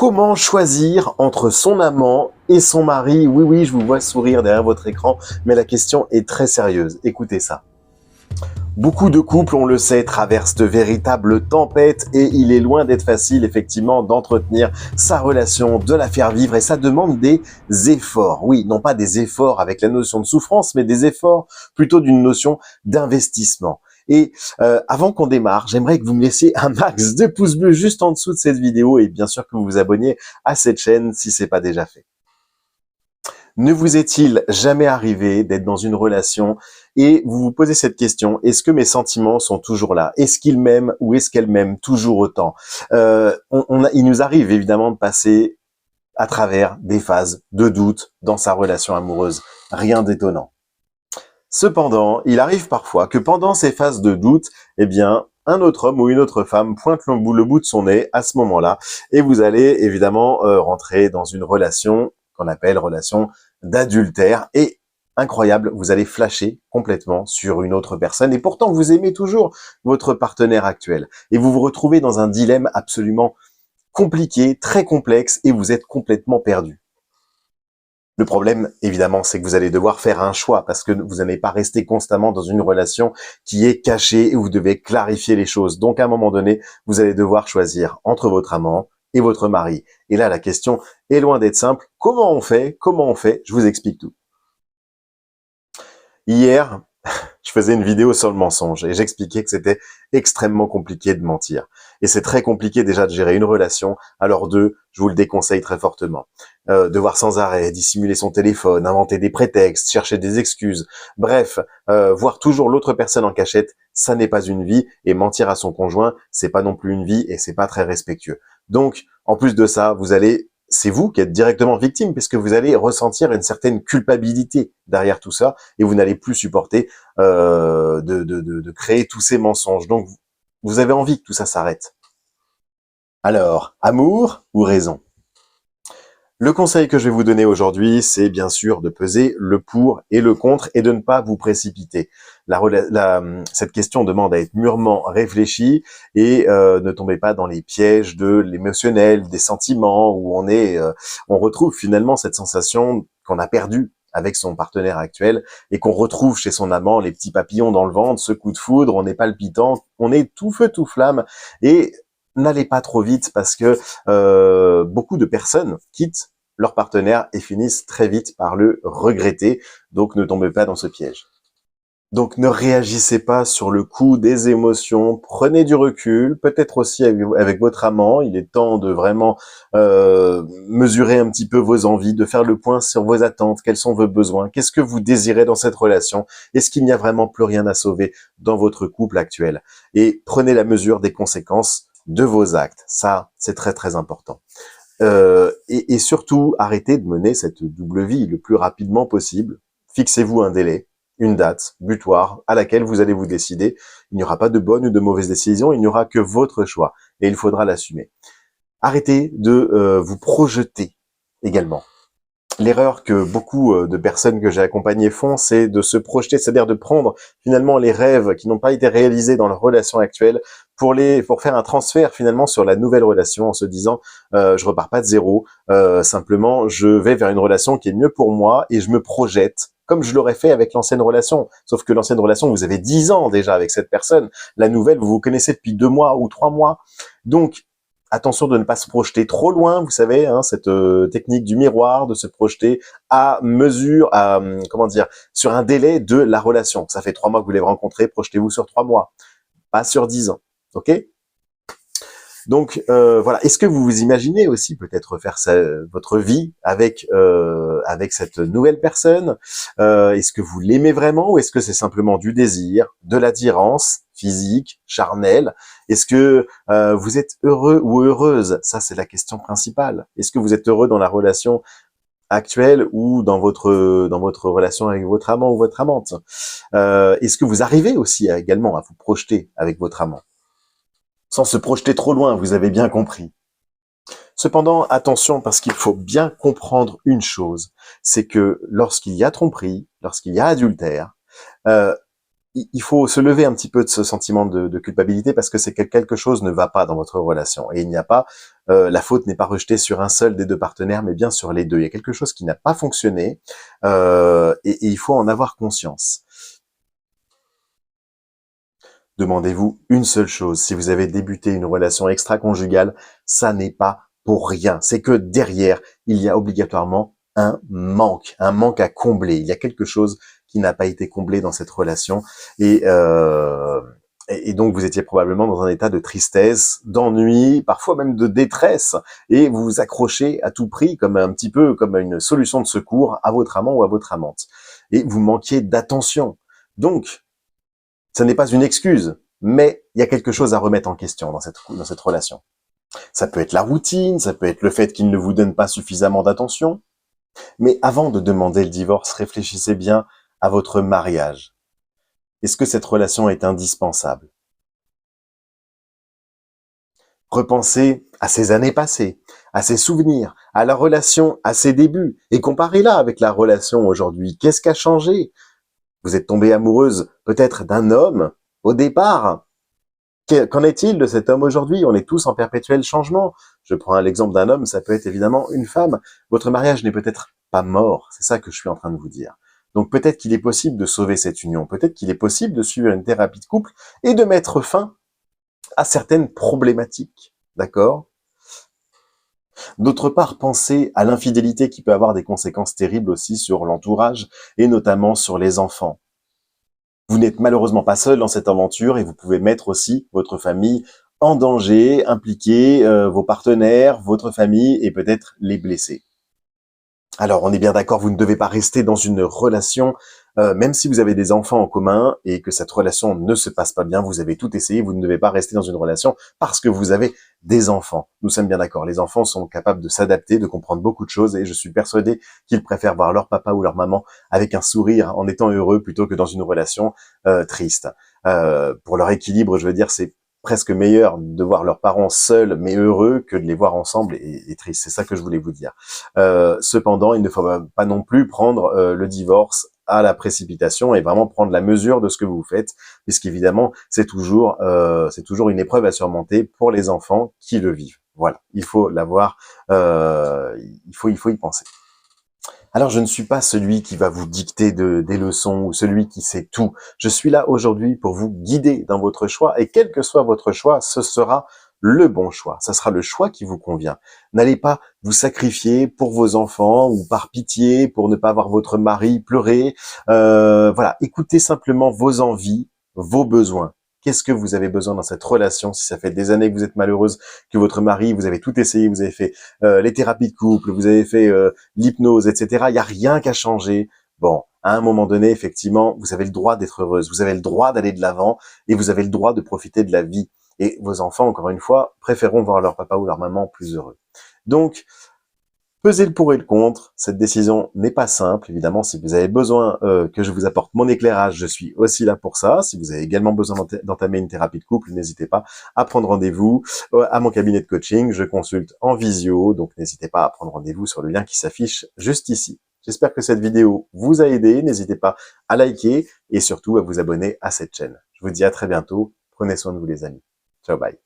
Comment choisir entre son amant et son mari? Oui, oui, je vous vois sourire derrière votre écran, mais la question est très sérieuse. Écoutez ça. Beaucoup de couples, on le sait, traversent de véritables tempêtes et il est loin d'être facile, effectivement, d'entretenir sa relation, de la faire vivre et ça demande des efforts. Oui, non pas des efforts avec la notion de souffrance, mais des efforts plutôt d'une notion d'investissement. Et avant qu'on démarre, j'aimerais que vous me laissiez un max de pouces bleus juste en dessous de cette vidéo et bien sûr que vous vous abonniez à cette chaîne si c'est pas déjà fait. Ne vous est-il jamais arrivé d'être dans une relation et vous vous posez cette question, est-ce que mes sentiments sont toujours là? Est-ce qu'il m'aime ou est-ce qu'elle m'aime toujours autant? Il nous arrive évidemment de passer à travers des phases de doute dans sa relation amoureuse. Rien d'étonnant. Cependant, il arrive parfois que pendant ces phases de doute, eh bien, un autre homme ou une autre femme pointe le bout de son nez à ce moment-là et vous allez évidemment rentrer dans une relation qu'on appelle relation d'adultère et incroyable, vous allez flasher complètement sur une autre personne et pourtant vous aimez toujours votre partenaire actuel et vous vous retrouvez dans un dilemme absolument compliqué, très complexe et vous êtes complètement perdu. Le problème, évidemment, c'est que vous allez devoir faire un choix parce que vous n'allez pas rester constamment dans une relation qui est cachée et vous devez clarifier les choses. Donc, à un moment donné, vous allez devoir choisir entre votre amant et votre mari. Et là, la question est loin d'être simple. Comment on fait? Comment on fait? Je vous explique tout. Hier, je faisais une vidéo sur le mensonge et j'expliquais que c'était extrêmement compliqué de mentir. Et c'est très compliqué déjà de gérer une relation, alors je vous le déconseille très fortement. Devoir sans arrêt dissimuler son téléphone, inventer des prétextes, chercher des excuses, bref, voir toujours l'autre personne en cachette, ça n'est pas une vie, et mentir à son conjoint, c'est pas non plus une vie et c'est pas très respectueux. Donc, en plus de ça, c'est vous qui êtes directement victime, puisque vous allez ressentir une certaine culpabilité derrière tout ça, et vous n'allez plus supporter de créer tous ces mensonges. Donc, vous avez envie que tout ça s'arrête. Alors, amour ou raison? Le conseil que je vais vous donner aujourd'hui, c'est bien sûr de peser le pour et le contre et de ne pas vous précipiter. Cette question demande à être mûrement réfléchie et ne tombez pas dans les pièges de l'émotionnel, des sentiments où on retrouve finalement cette sensation qu'on a perdue avec son partenaire actuel et qu'on retrouve chez son amant, les petits papillons dans le ventre, ce coup de foudre, on est palpitant, on est tout feu tout flamme et n'allez pas trop vite parce que beaucoup de personnes quittent leur partenaire et finissent très vite par le regretter. Donc ne tombez pas dans ce piège. Donc ne réagissez pas sur le coup des émotions, prenez du recul, peut-être aussi avec votre amant, il est temps de vraiment mesurer un petit peu vos envies, de faire le point sur vos attentes, quels sont vos besoins, qu'est-ce que vous désirez dans cette relation, est-ce qu'il n'y a vraiment plus rien à sauver dans votre couple actuel? Et prenez la mesure des conséquences de vos actes, ça c'est très très important. Et surtout, arrêtez de mener cette double vie le plus rapidement possible. Fixez-vous un délai, une date butoir à laquelle vous allez vous décider. Il n'y aura pas de bonne ou de mauvaise décision, il n'y aura que votre choix et il faudra l'assumer. Arrêtez de vous projeter également. L'erreur que beaucoup de personnes que j'ai accompagnées font, c'est de se projeter, c'est-à-dire de prendre finalement les rêves qui n'ont pas été réalisés dans leur relation actuelle pour faire un transfert finalement sur la nouvelle relation en se disant je repars pas de zéro, simplement je vais vers une relation qui est mieux pour moi et je me projette comme je l'aurais fait avec l'ancienne relation. Sauf que l'ancienne relation, vous avez 10 ans déjà avec cette personne. La nouvelle, vous vous connaissez depuis 2 mois ou 3 mois. Donc, attention de ne pas se projeter trop loin, vous savez, hein, cette technique du miroir, de se projeter sur un délai de la relation. Ça fait 3 mois que vous l'avez rencontré, projetez-vous sur 3 mois, pas sur 10 ans, ok? Donc voilà, est-ce que vous vous imaginez aussi peut-être faire votre vie avec cette nouvelle personne? Est-ce que vous l'aimez vraiment ou est-ce que c'est simplement du désir, de l'attirance physique, charnelle? Est-ce que vous êtes heureux ou heureuse? Ça, c'est la question principale. Est-ce que vous êtes heureux dans la relation actuelle ou dans votre relation avec votre amant ou votre amante? Est-ce que vous arrivez aussi également à vous projeter avec votre amant? Sans se projeter trop loin, vous avez bien compris. Cependant, attention, parce qu'il faut bien comprendre une chose, c'est que lorsqu'il y a tromperie, lorsqu'il y a adultère, il faut se lever un petit peu de ce sentiment de culpabilité parce que c'est que quelque chose ne va pas dans votre relation. Et il n'y a pas, la faute n'est pas rejetée sur un seul des deux partenaires, mais bien sur les deux. Il y a quelque chose qui n'a pas fonctionné et il faut en avoir conscience. Demandez-vous une seule chose. Si vous avez débuté une relation extra-conjugale, ça n'est pas pour rien. C'est que derrière, il y a obligatoirement un manque à combler. Il y a quelque chose qui n'a pas été comblé dans cette relation. Et donc, vous étiez probablement dans un état de tristesse, d'ennui, parfois même de détresse, et vous vous accrochez à tout prix, comme un petit peu comme une solution de secours à votre amant ou à votre amante. Et vous manquiez d'attention. Donc, ce n'est pas une excuse, mais il y a quelque chose à remettre en question dans cette relation. Ça peut être la routine, ça peut être le fait qu'il ne vous donne pas suffisamment d'attention. Mais avant de demander le divorce, réfléchissez bien à votre mariage. Est-ce que cette relation est indispensable? Repensez à ces années passées, à ces souvenirs, à la relation, à ses débuts, et comparez-la avec la relation aujourd'hui. Qu'est-ce qui a changé? Vous êtes tombée amoureuse peut-être d'un homme au départ. Qu'en est-il de cet homme aujourd'hui? On est tous en perpétuel changement. Je prends l'exemple d'un homme, ça peut être évidemment une femme. Votre mariage n'est peut-être pas mort, c'est ça que je suis en train de vous dire. Donc peut-être qu'il est possible de sauver cette union, peut-être qu'il est possible de suivre une thérapie de couple et de mettre fin à certaines problématiques, d'accord? D'autre part, pensez à l'infidélité qui peut avoir des conséquences terribles aussi sur l'entourage et notamment sur les enfants. Vous n'êtes malheureusement pas seul dans cette aventure et vous pouvez mettre aussi votre famille en danger, impliquer vos partenaires, votre famille et peut-être les blesser. Alors, on est bien d'accord, vous ne devez pas rester dans une relation, même si vous avez des enfants en commun et que cette relation ne se passe pas bien, vous avez tout essayé, vous ne devez pas rester dans une relation parce que vous avez des enfants. Nous sommes bien d'accord, les enfants sont capables de s'adapter, de comprendre beaucoup de choses et je suis persuadé qu'ils préfèrent voir leur papa ou leur maman avec un sourire en étant heureux plutôt que dans une relation triste. Pour leur équilibre, je veux dire, c'est presque meilleur de voir leurs parents seuls mais heureux que de les voir ensemble et tristes. C'est ça que je voulais vous dire. Cependant, il ne faut pas non plus prendre le divorce à la précipitation et vraiment prendre la mesure de ce que vous faites, puisqu'évidemment, c'est toujours une épreuve à surmonter pour les enfants qui le vivent. Voilà, il faut l'avoir, il faut y penser. Alors, je ne suis pas celui qui va vous dicter des leçons ou celui qui sait tout. Je suis là aujourd'hui pour vous guider dans votre choix et quel que soit votre choix, ce sera le bon choix. Ça sera le choix qui vous convient. N'allez pas vous sacrifier pour vos enfants ou par pitié pour ne pas voir votre mari pleurer. Voilà, écoutez simplement vos envies, vos besoins. Qu'est-ce que vous avez besoin dans cette relation? Si ça fait des années que vous êtes malheureuse, que votre mari, vous avez tout essayé, vous avez fait les thérapies de couple, vous avez fait l'hypnose, etc. Il n'y a rien qu'à changer. Bon, à un moment donné, effectivement, vous avez le droit d'être heureuse, vous avez le droit d'aller de l'avant et vous avez le droit de profiter de la vie. Et vos enfants, encore une fois, préféreront voir leur papa ou leur maman plus heureux. Donc, pesez le pour et le contre. Cette décision n'est pas simple. Évidemment, si vous avez besoin que je vous apporte mon éclairage, je suis aussi là pour ça. Si vous avez également besoin d'entamer une thérapie de couple, n'hésitez pas à prendre rendez-vous à mon cabinet de coaching. Je consulte en visio, donc n'hésitez pas à prendre rendez-vous sur le lien qui s'affiche juste ici. J'espère que cette vidéo vous a aidé. N'hésitez pas à liker et surtout à vous abonner à cette chaîne. Je vous dis à très bientôt. Prenez soin de vous les amis. Ciao, bye.